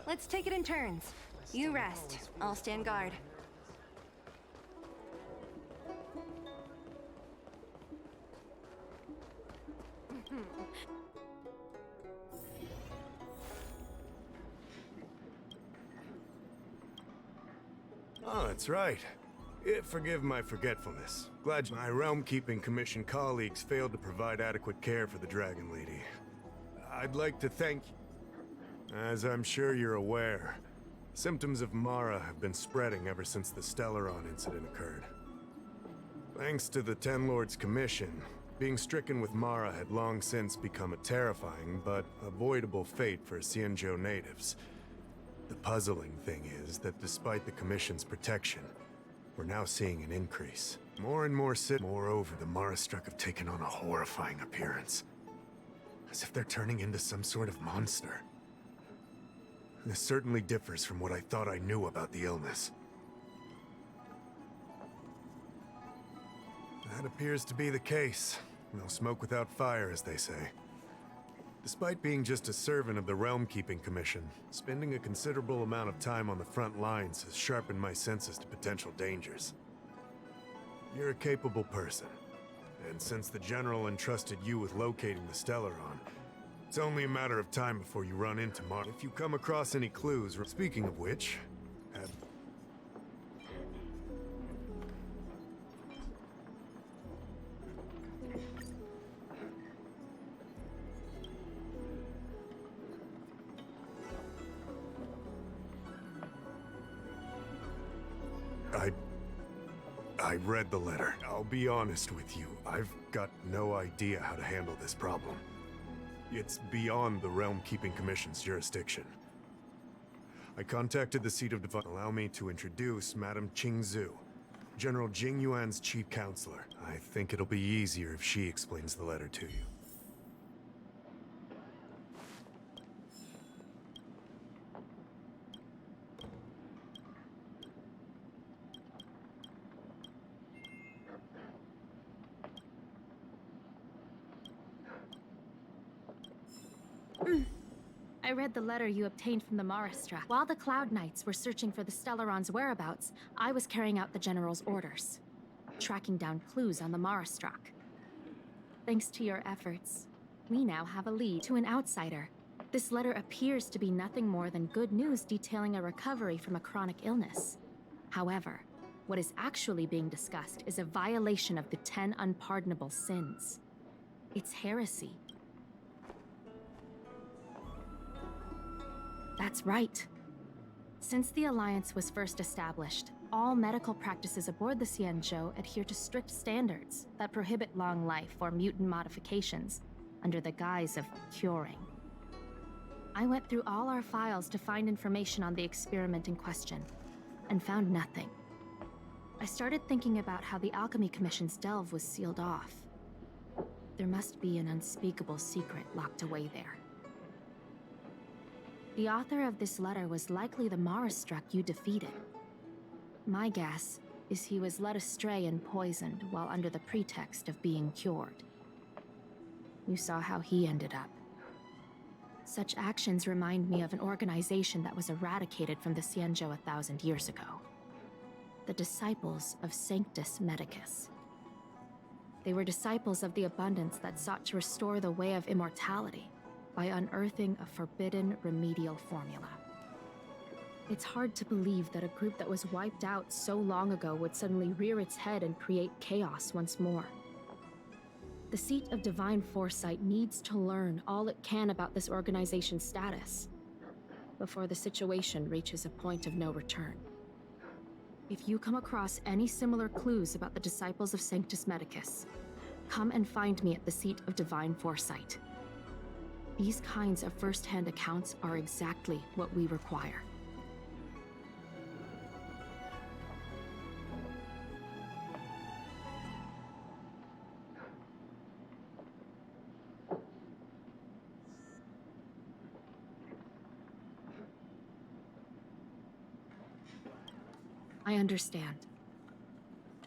Let's take it in turns. You rest. I'll stand guard. Oh, that's right. Forgive my forgetfulness. Glad my realm-keeping commission colleagues failed to provide adequate care for the Dragon Lady. I'd like to thank you. As I'm sure you're aware, symptoms of Mara have been spreading ever since the Stellaron incident occurred. Thanks to the Ten Lords' commission, being stricken with Mara had long since become a terrifying but avoidable fate for Xianzhou natives. The puzzling thing is that despite the Commission's protection, we're now seeing an increase. More and more Moreover, the Mara-struck have taken on a horrifying appearance. As if they're turning into some sort of monster. This certainly differs from what I thought I knew about the illness. That appears to be the case. No smoke without fire, as they say. Despite being just a servant of the Realm-Keeping Commission, spending a considerable amount of time on the front lines has sharpened my senses to potential dangers. You're a capable person, and since the General entrusted you with locating the Stellaron, it's only a matter of time before you run into Mara. If you come across any clues, speaking of which, I read the letter. I'll be honest with you, I've got no idea how to handle this problem. It's beyond the Realm-Keeping Commission's jurisdiction. I contacted the seat of Divine. Allow me to introduce Madame Qingzhu, General Jing Yuan's chief counselor. I think it'll be easier if she explains the letter to you. I read the letter you obtained from the Mara-struck. While the Cloud Knights were searching for the Stellaron's whereabouts, I was carrying out the General's orders, tracking down clues on the Mara-struck. Thanks to your efforts, we now have a lead. To an outsider, this letter appears to be nothing more than good news detailing a recovery from a chronic illness. However, what is actually being discussed is a violation of the 10 unpardonable sins. It's heresy. That's right. Since the Alliance was first established, all medical practices aboard the Xianzhou adhere to strict standards that prohibit long life or mutant modifications under the guise of curing. I went through all our files to find information on the experiment in question, and found nothing. I started thinking about how the Alchemy Commission's delve was sealed off. There must be an unspeakable secret locked away there. The author of this letter was likely the Mara-struck you defeated. My guess is he was led astray and poisoned while under the pretext of being cured. You saw how he ended up. Such actions remind me of an organization that was eradicated from the Xianzhou 1,000 years ago. The Disciples of Sanctus Medicus. They were disciples of the Abundance that sought to restore the way of immortality by unearthing a forbidden remedial formula. It's hard to believe that a group that was wiped out so long ago would suddenly rear its head and create chaos once more. The seat of Divine Foresight needs to learn all it can about this organization's status before the situation reaches a point of no return. If you come across any similar clues about the Disciples of Sanctus Medicus, come and find me at the seat of Divine Foresight. These kinds of first-hand accounts are exactly what we require. I understand.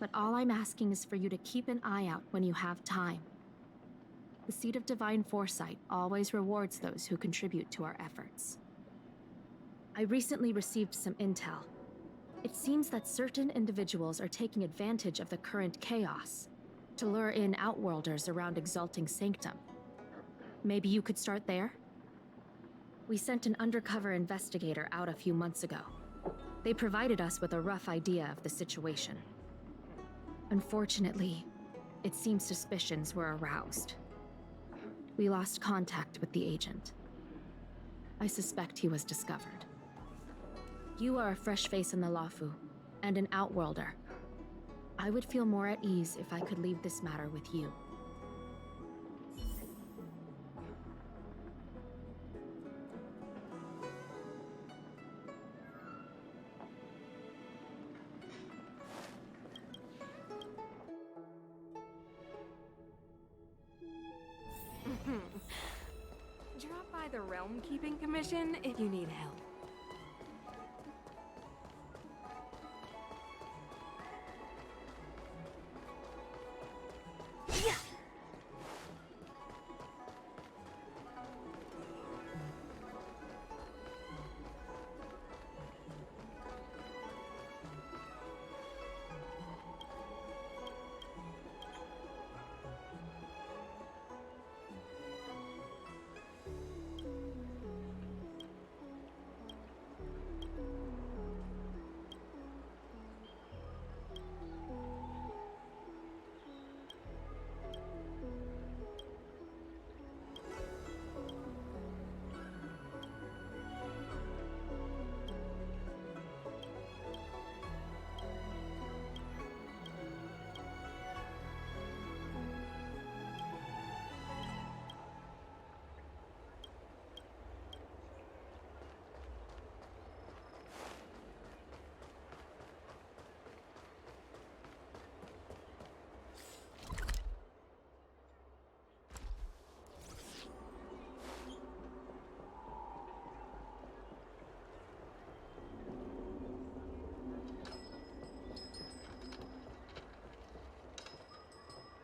But all I'm asking is for you to keep an eye out when you have time. The seat of Divine Foresight always rewards those who contribute to our efforts. I recently received some intel. It seems that certain individuals are taking advantage of the current chaos to lure in Outworlders around Exalting Sanctum. Maybe you could start there? We sent an undercover investigator out a few months ago. They provided us with a rough idea of the situation. Unfortunately, it seems suspicions were aroused. We lost contact with the agent. I suspect he was discovered. You are a fresh face in the Lafu, and an Outworlder. I would feel more at ease if I could leave this matter with you. Drop by the Realm Keeping Commission if you need help.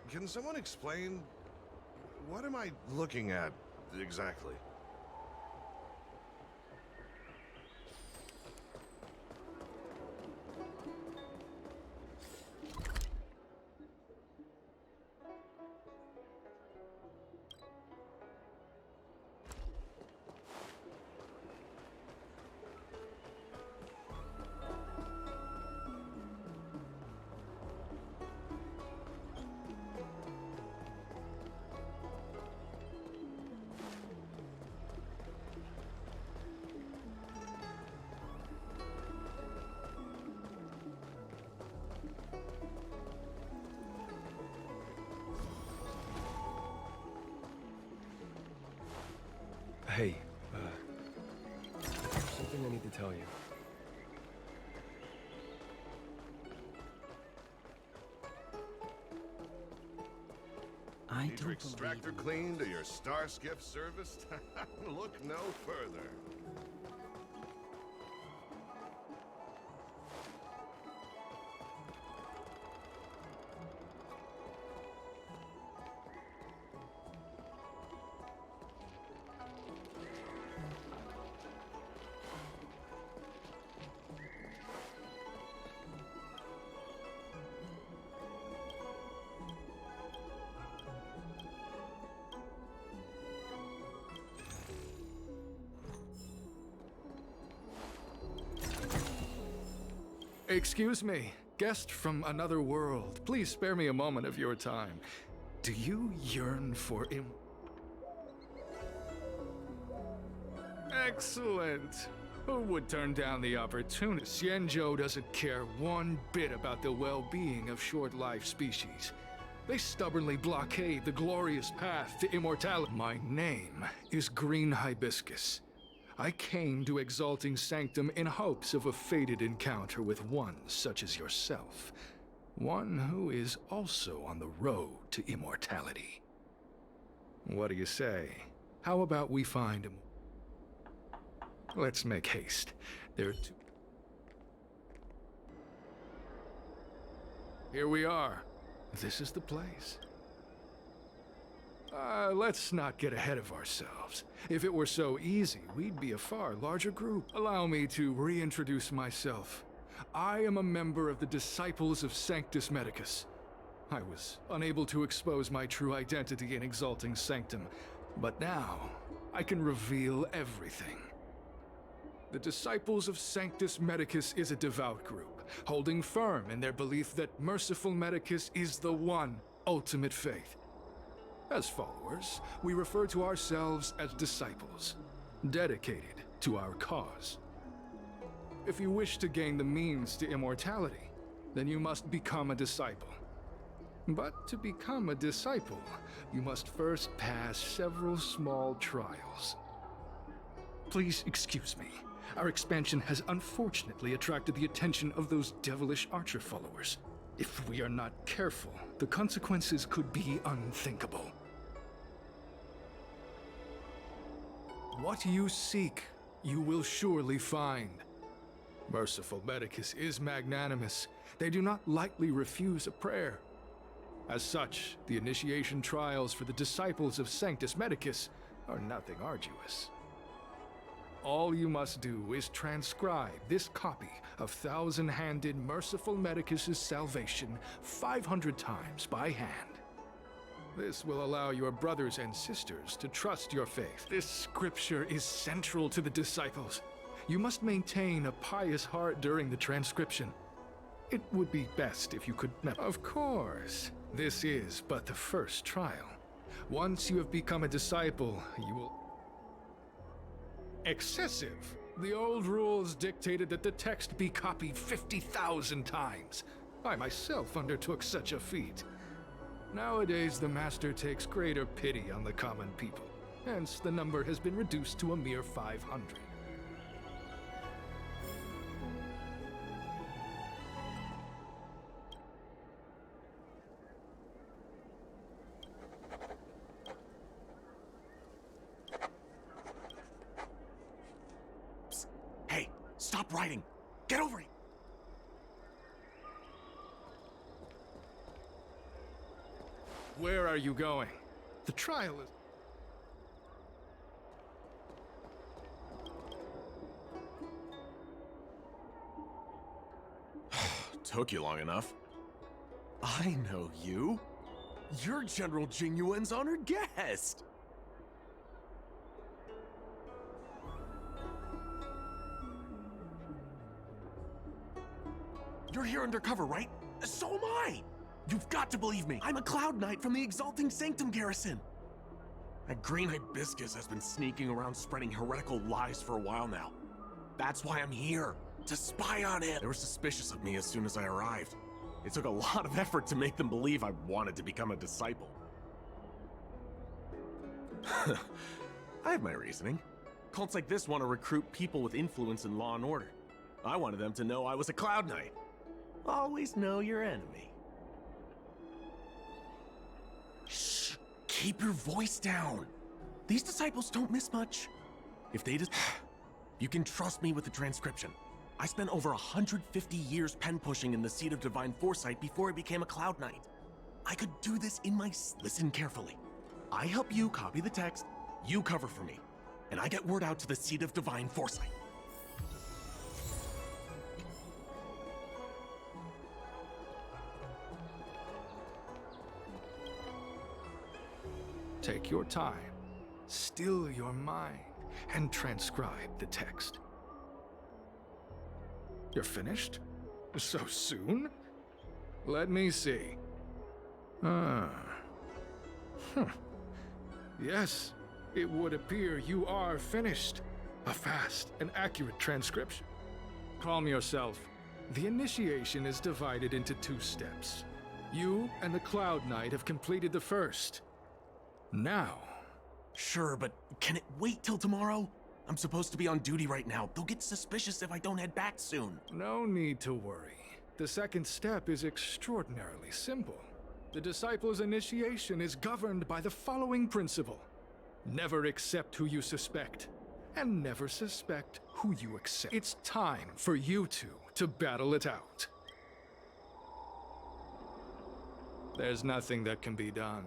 Can someone explain? What am I looking at exactly? Hey, something I need to tell you. Need your extractor cleaned or your star skiff serviced? Look no further. Excuse me, guest from another world. Please spare me a moment of your time. Do you yearn for Excellent. Who would turn down the opportunity? Xianzhou doesn't care one bit about the well-being of short-life species. They stubbornly blockade the glorious path to immortality. My name is Green Hibiscus. I came to Exalting Sanctum in hopes of a fated encounter with one such as yourself. One who is also on the road to immortality. What do you say? How about we find him? Let's make haste. There are two. Here we are. This is the place. Let's not get ahead of ourselves. If it were so easy, we'd be a far larger group. Allow me to reintroduce myself. I am a member of the Disciples of Sanctus Medicus. I was unable to expose my true identity in Exalting Sanctum, but now I can reveal everything. The Disciples of Sanctus Medicus is a devout group, holding firm in their belief that Merciful Medicus is the one ultimate faith. As followers, we refer to ourselves as disciples, dedicated to our cause. If you wish to gain the means to immortality, then you must become a disciple. But to become a disciple, you must first pass several small trials. Please excuse me. Our expansion has unfortunately attracted the attention of those devilish archer followers. If we are not careful, the consequences could be unthinkable. What you seek, you will surely find. Merciful Medicus is magnanimous. They do not lightly refuse a prayer. As such, the initiation trials for the Disciples of Sanctus Medicus are nothing arduous. All you must do is transcribe this copy of thousand-handed Merciful Medicus's salvation 500 times by hand. This will allow your brothers and sisters to trust your faith. This scripture is central to the disciples. You must maintain a pious heart during the transcription. It would be best if you could... Of course, this is but the first trial. Once you have become a disciple, you will... Excessive. The old rules dictated that the text be copied 50,000 times. I myself undertook such a feat. Nowadays, the Master takes greater pity on the common people. Hence, the number has been reduced to a mere 500. Hey, stop writing! Get over it! Where are you going? The trial is... Took you long enough. I know you. You're General Jinyuan's honored guest. You're here undercover, right? So am I! You've got to believe me. I'm a Cloud Knight from the Exalting Sanctum garrison. That green hibiscus has been sneaking around spreading heretical lies for a while now. That's why I'm here, to spy on it. They were suspicious of me as soon as I arrived. It took a lot of effort to make them believe I wanted to become a disciple. I have my reasoning. Cults like this want to recruit people with influence in law and order. I wanted them to know I was a Cloud Knight. Always know your enemy. Shh! Keep your voice down! These disciples don't miss much. If they just... You can trust me with the transcription. I spent over 150 years pen-pushing in the Seat of Divine Foresight before I became a Cloud Knight. I could do this in my... Listen carefully. I help you copy the text, you cover for me, and I get word out to the Seat of Divine Foresight. Take your time, still your mind, and transcribe the text. You're finished? So soon? Let me see. Yes, it would appear you are finished. A fast and accurate transcription. Calm yourself. The initiation is divided into 2 steps. You and the Cloud Knight have completed the first. Now... Sure, but can it wait till tomorrow? I'm supposed to be on duty right now. They'll get suspicious if I don't head back soon. No need to worry. The second step is extraordinarily simple. The disciple's initiation is governed by the following principle. Never accept who you suspect, and never suspect who you accept. It's time for you two to battle it out. There's nothing that can be done.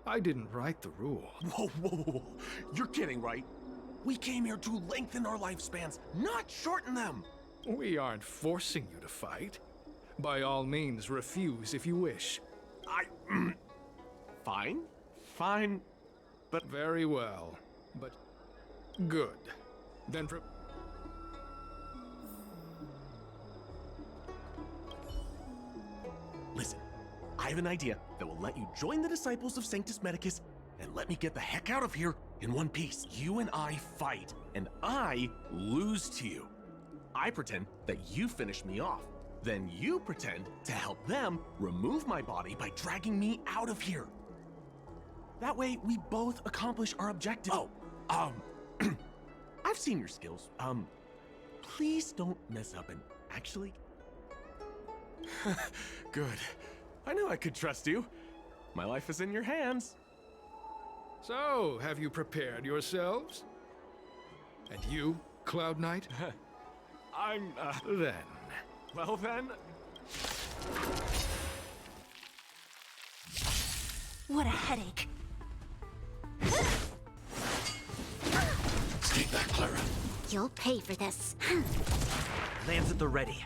I didn't write the rule. Whoa, whoa, whoa, whoa. You're kidding, right? We came here to lengthen our lifespans, not shorten them. We aren't forcing you to fight. By all means, refuse if you wish. Fine, fine, but Very well, but good. Then listen, I have an idea that will let you join the disciples of Sanctus Medicus and let me get the heck out of here in one piece. You and I fight, and I lose to you. I pretend that you finish me off. Then you pretend to help them remove my body by dragging me out of here. That way, we both accomplish our objective. Oh, I've seen your skills. Please don't mess up and actually... Good. I knew I could trust you. My life is in your hands. So, have you prepared yourselves? And you, Cloud Knight? I'm, Then, well then... What a headache. Take that, Clara. You'll pay for this. Lands at the ready.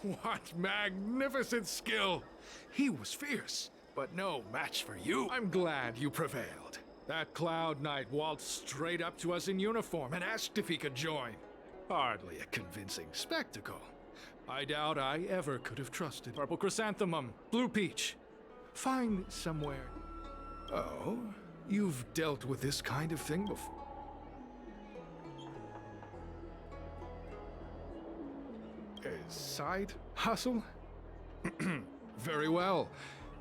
what magnificent skill! He was fierce, but no match for you. I'm glad you prevailed. That Cloud Knight waltzed straight up to us in uniform and asked if he could join. Hardly a convincing spectacle. I doubt I ever could have trusted Purple Chrysanthemum, Blue Peach. Find somewhere. Oh, you've dealt with this kind of thing before. A side hustle? Very well.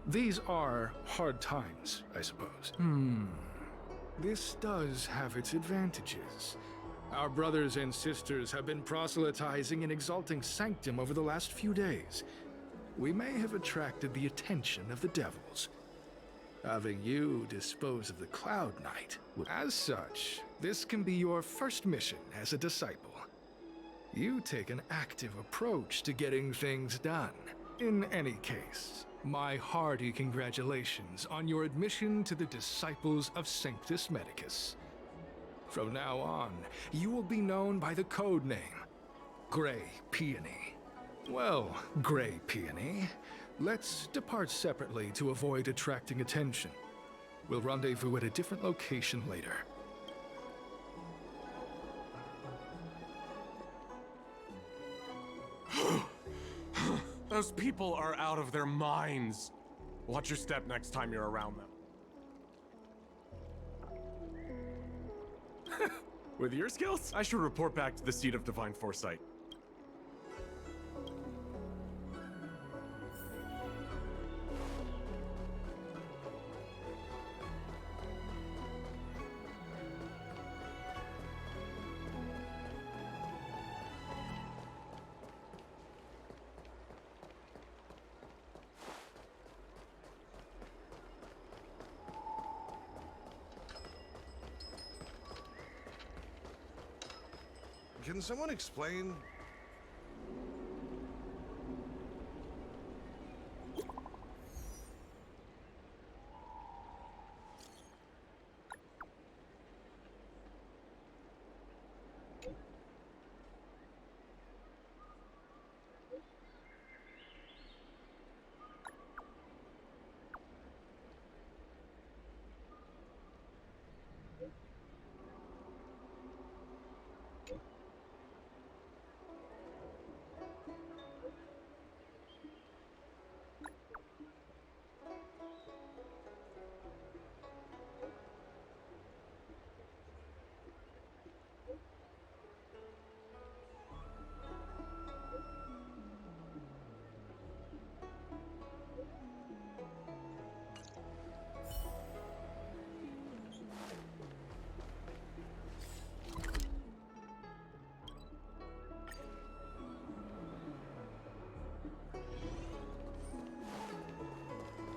These are hard times, I suppose. This does have its advantages. Our brothers and sisters have been proselytizing and exalting Sanctum over the last few days. We may have attracted the attention of the devils. Having you dispose of the Cloud Knight. As such, this can be your first mission as a disciple. You take an active approach to getting things done. In any case, my hearty congratulations on your admission to the Disciples of Sanctus Medicus. From now on, you will be known by the code name, Grey Peony. Well, Grey Peony, let's depart separately to avoid attracting attention. We'll rendezvous at a different location later. Those people are out of their minds. Watch your step next time you're around them. With your skills, I should report back to the Seat of Divine Foresight. Can someone explain?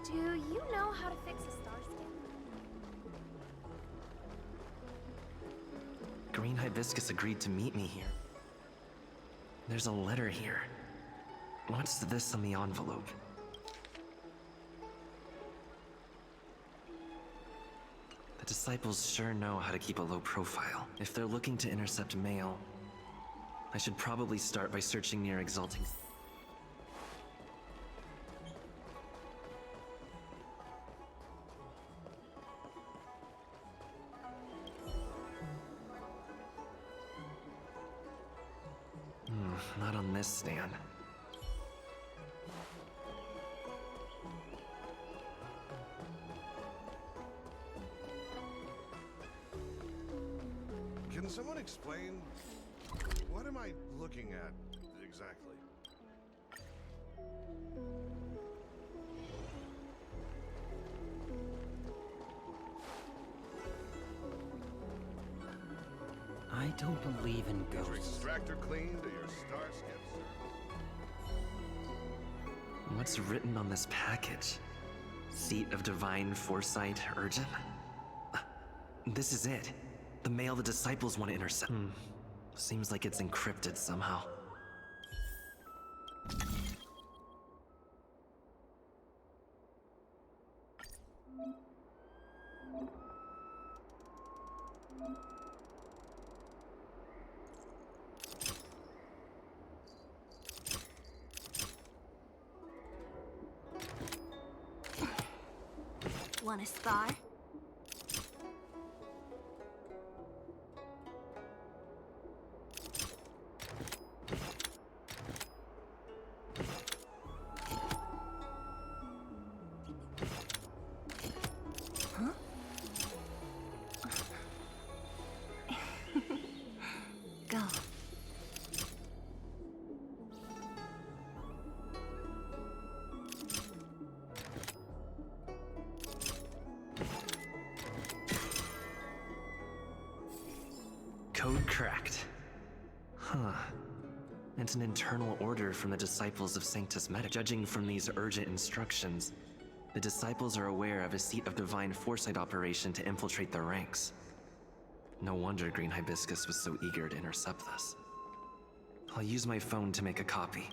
Do you know how to fix a star skin? Green Hibiscus agreed to meet me here. There's a letter here. What's this on the envelope? The disciples sure know how to keep a low profile. If they're looking to intercept mail, I should probably start by searching near Exalting. Not on this stand. Can someone explain? What am I looking at exactly? I don't believe in Is your ghosts. extractor cleaned or your star skips? What's written on this package? Seat of Divine Foresight, urgent? This is it. The mail the disciples want to intercept. Seems like it's encrypted somehow. Want a spar? Go. Code cracked. Huh. It's an internal order from the disciples of Sanctus Medic. Judging from these urgent instructions, the disciples are aware of a Seat of Divine Foresight operation to infiltrate their ranks. No wonder Green Hibiscus was so eager to intercept this. I'll use my phone to make a copy.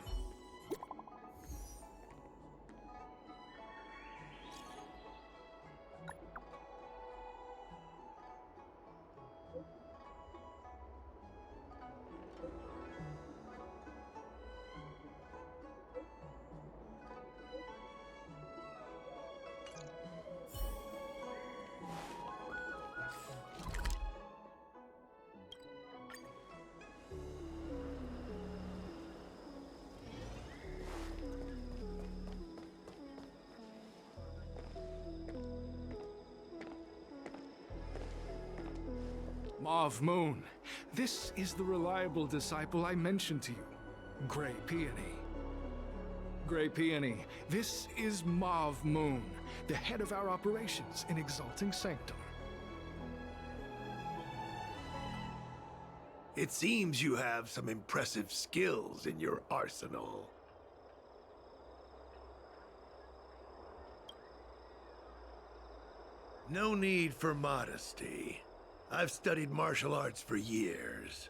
Mauve Moon. This is the reliable disciple I mentioned to you, Grey Peony. Grey Peony, this is Mauve Moon, the head of our operations in Exalting Sanctum. It seems you have some impressive skills in your arsenal. No need for modesty. I've studied martial arts for years.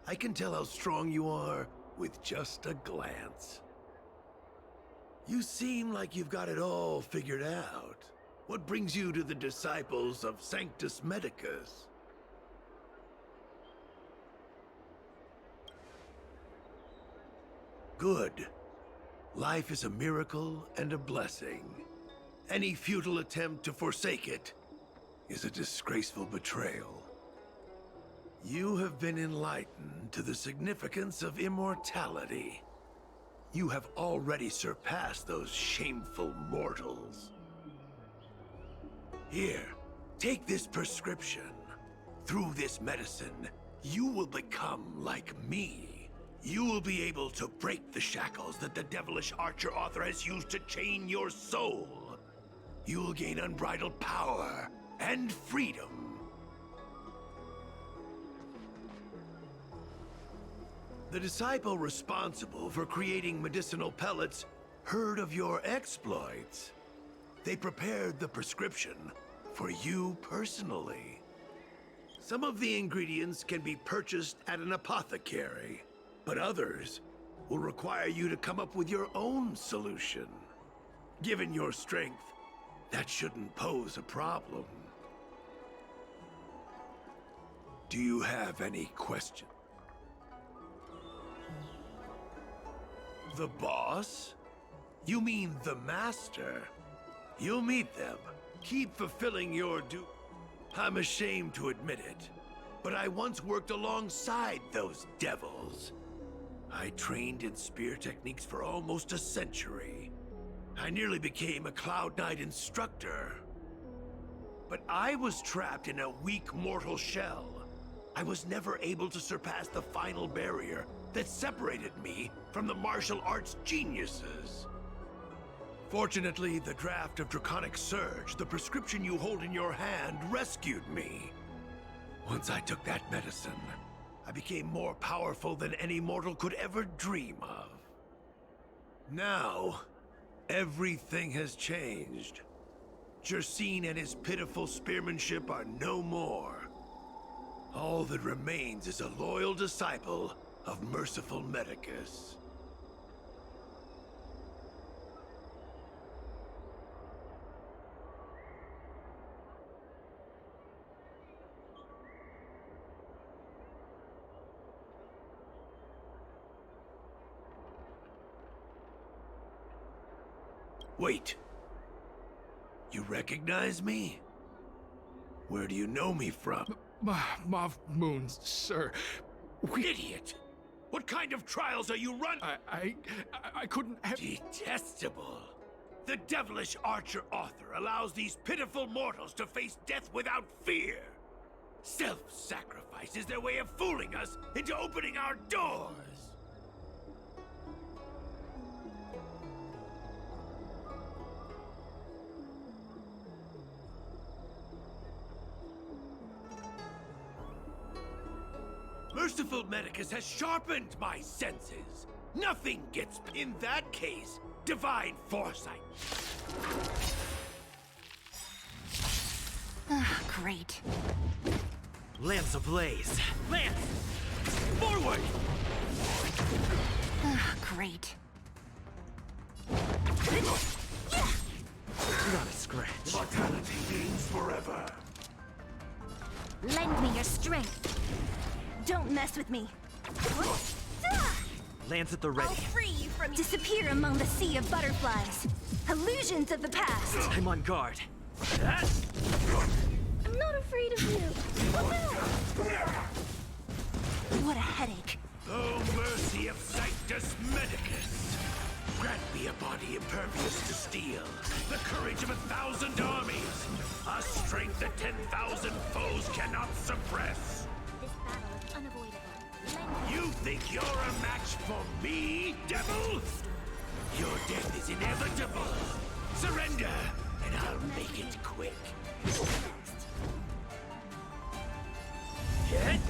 I can tell how strong you are with just a glance. You seem like you've got it all figured out. What brings you to the disciples of Sanctus Medicus? Good. Life is a miracle and a blessing. Any futile attempt to forsake it is a disgraceful betrayal. You have been enlightened to the significance of immortality. You have already surpassed those shameful mortals. Here, take this prescription. Through this medicine, you will become like me. You will be able to break the shackles that the devilish archer author has used to chain your soul. You will gain unbridled power and freedom. The disciple responsible for creating medicinal pellets heard of your exploits. They prepared the prescription for you personally. Some of the ingredients can be purchased at an apothecary, but others will require you to come up with your own solution. Given your strength, that shouldn't pose a problem. Do you have any questions? The boss? You mean the master? You'll meet them. Keep fulfilling your I'm ashamed to admit it, but I once worked alongside those devils. I trained in spear techniques for almost a century. I nearly became a Cloud Knight instructor. But I was trapped in a weak mortal shell. I was never able to surpass the final barrier that separated me from the martial arts geniuses. Fortunately, the draft of Draconic Surge, the prescription you hold in your hand, rescued me. Once I took that medicine, I became more powerful than any mortal could ever dream of. Now, everything has changed. Jersine and his pitiful spearmanship are no more. All that remains is a loyal disciple of merciful Medicus. Wait. You recognize me? Where do you know me from? Mav Moon, sir. Idiot! What kind of trials are you running? I couldn't have... Detestable. The devilish archer author allows these pitiful mortals to face death without fear. Self-sacrifice is their way of fooling us into opening our doors. Merciful Medicus has sharpened my senses. Nothing gets... In that case, divine foresight. Great. Lance ablaze. Lance! Forward! Great. Not a scratch. Immortality reigns forever. Lend me your strength. Don't mess with me. Lance at the I'll ready. free you from... Disappear among the sea of butterflies. Illusions of the past. I'm on guard. I'm not afraid of you. Look out! What a headache. Oh, mercy of Sanctus Medicus! Grant me a body impervious to steel, the courage of 1,000 armies, a strength that 10,000 foes cannot suppress. This battle is unavoidable. You think you're a match for me, devil? Your death is inevitable. Surrender, and I'll make it quick. Get?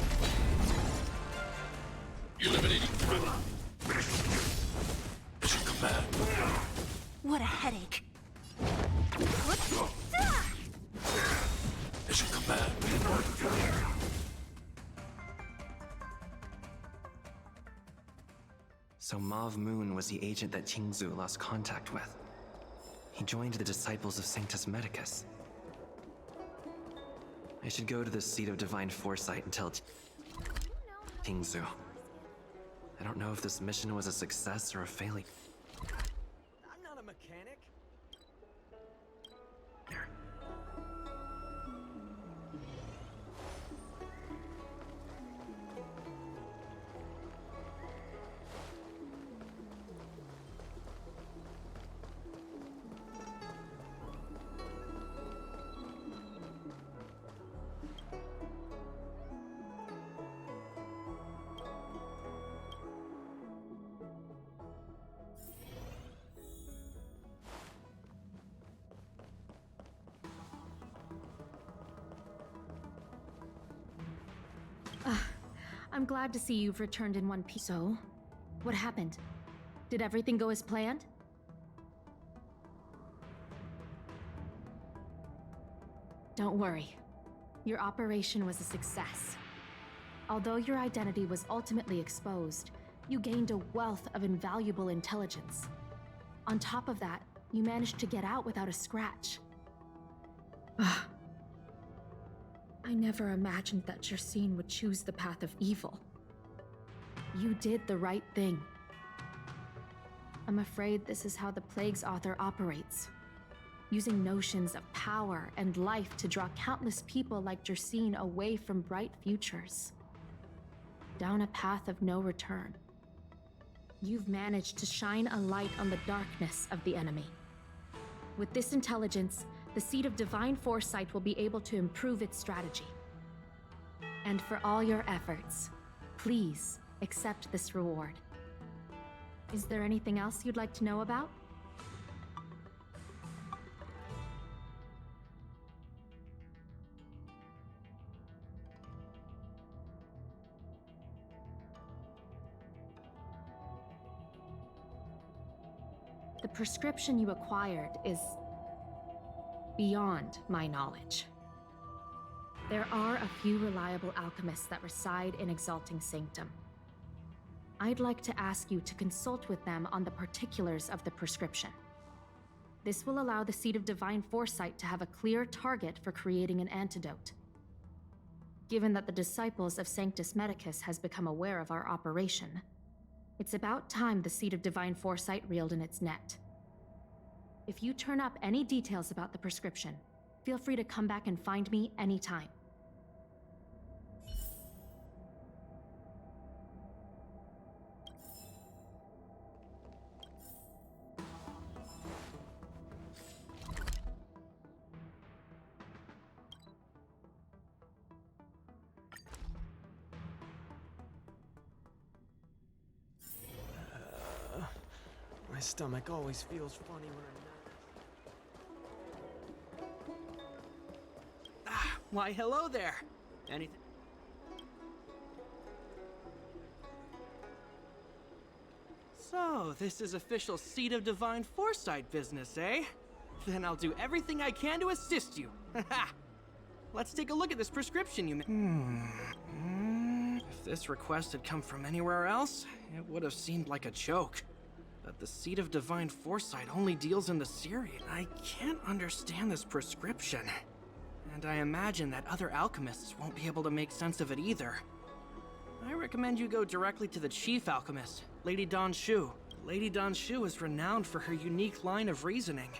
Eliminating threat. Mission command. What a headache. Mission command. So Mav Moon was the agent that Qingzu lost contact with. He joined the Disciples of Sanctus Medicus. I should go to the seat of divine foresight and tell Qingzu. I don't know if this mission was a success or a failure. I'm not a mechanic. There. I'm glad to see you've returned in one piece. So, what happened? Did everything go as planned? Don't worry. Your operation was a success. Although your identity was ultimately exposed, You gained a wealth of invaluable intelligence. On top of that, you managed to get out without a scratch. I never imagined that Jersine would choose the path of evil. You did the right thing. I'm afraid this is how the Plague's author operates, using notions of power and life to draw countless people like Jersine away from bright futures, down a path of no return. You've managed to shine a light on the darkness of the enemy. With this intelligence, the Seed of Divine Foresight will be able to improve its strategy. And for all your efforts, please accept this reward. Is there anything else you'd like to know about? The prescription you acquired is beyond my knowledge. There are a few reliable alchemists that reside in Exalting Sanctum. I'd like to ask you to consult with them on the particulars of the prescription. This will allow the Seed of Divine Foresight to have a clear target for creating an antidote. Given that the disciples of Sanctus Medicus has become aware of our operation, it's about time the Seed of Divine Foresight reeled in its net. If you turn up any details about the prescription, feel free to come back and find me anytime. My stomach always feels funny when I'm not. Why, hello there. Anything? So, this is official Seed of Divine Foresight business, eh? Then I'll do everything I can to assist you. Let's take a look at this prescription you made. If this request had come from anywhere else, it would have seemed like a joke. But the Seed of Divine Foresight only deals in the Syrian. I can't understand this prescription. And I imagine that other alchemists won't be able to make sense of it either. I recommend you go directly to the chief alchemist, Lady Dan Shu. Lady Dan Shu is renowned for her unique line of reasoning.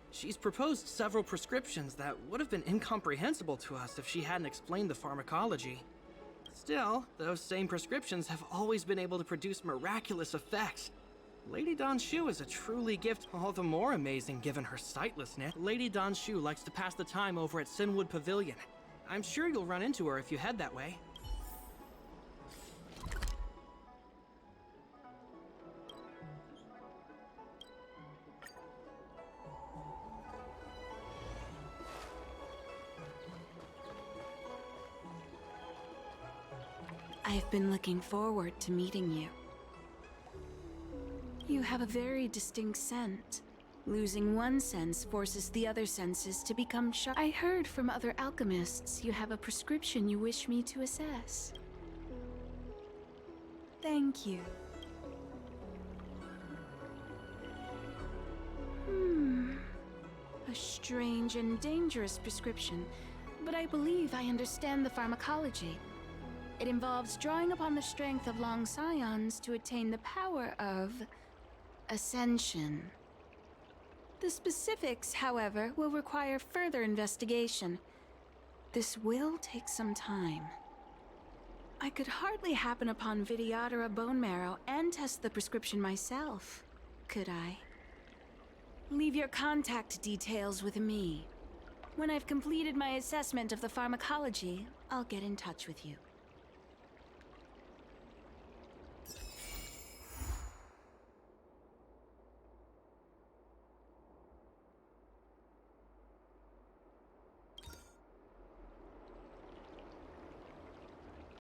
She's proposed several prescriptions that would have been incomprehensible to us if she hadn't explained the pharmacology. Still, those same prescriptions have always been able to produce miraculous effects. Lady Dan Shu is a truly gift, all the more amazing given her sightlessness. Lady Dan Shu likes to pass the time over at Sinwood Pavilion. I'm sure you'll run into her if you head that way. I've been looking forward to meeting you. You have a very distinct scent. Losing one sense forces the other senses to become sharp. I heard from other alchemists you have a prescription you wish me to assess. Thank you. A strange and dangerous prescription, but I believe I understand the pharmacology. It involves drawing upon the strength of long scions to attain the power of ascension. The specifics, however, will require further investigation. This will take some time. I could hardly happen upon Vidyadhara bone marrow and test the prescription myself, could I? Leave your contact details with me. When I've completed my assessment of the pharmacology, I'll get in touch with you.